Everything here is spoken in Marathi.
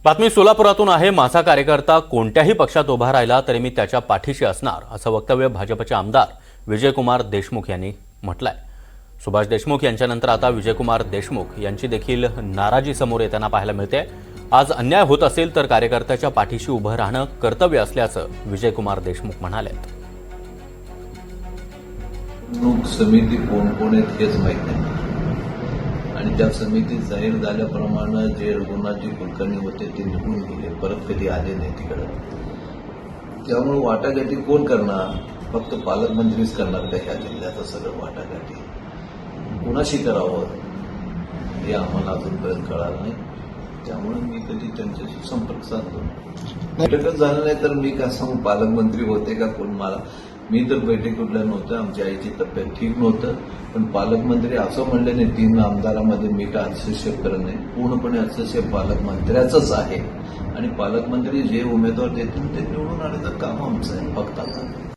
बातमी सोलापुरातून आहे। माझा कार्यकर्ता कोणत्याही पक्षात उभा राहिला तरी मी त्याच्या पाठीशी असणार, असं वक्तव्य भाजपचे आमदार विजयकुमार देशमुख यांनी म्हटलंय। सुभाष देशमुख यांच्यानंतर आता विजयकुमार देशमुख यांची देखील नाराजी समोर येताना पाहायला मिळते। आज अन्याय होत असेल तर कार्यकर्त्याच्या पाठीशी उभं राहणं कर्तव्य असल्याचं विजयकुमार देशमुख म्हणाले। समिती कोण आहेत हेच माहीत नाही आणि त्या समितीत जाहीर झाल्याप्रमाणे जे रघुनाथजी कुलकर्णी होते ते निघून गेले, परत कधी आले नाही तिकडे। त्यामुळे वाटाघाटी कोण करणार? फक्त पालकमंत्रीच करणार का ह्या जिल्ह्याचं सगळं वाटाघाटी? कुणाशी करावं हे आम्हाला अजूनपर्यंत कळालं नाही। त्यामुळे मी कधी त्यांच्याशी संपर्क साधलो बैठकच झालं नाही तर मी काय सांगू पालकमंत्री होते का कोण? मी तर बैठकीतल्या नव्हतं, आमच्या आईची तब्येत ठीक नव्हतं, पण पालकमंत्री असं म्हणले नाही 3 आमदारांमध्ये मी काय हस्तक्षेप करत नाही, पूर्णपणे हस्तक्षेप पालकमंत्र्याचंच आहे आणि पालकमंत्री जे उमेदवार देतील ते निवडून आणण्याचं काम आमचं आहे फक्त आता।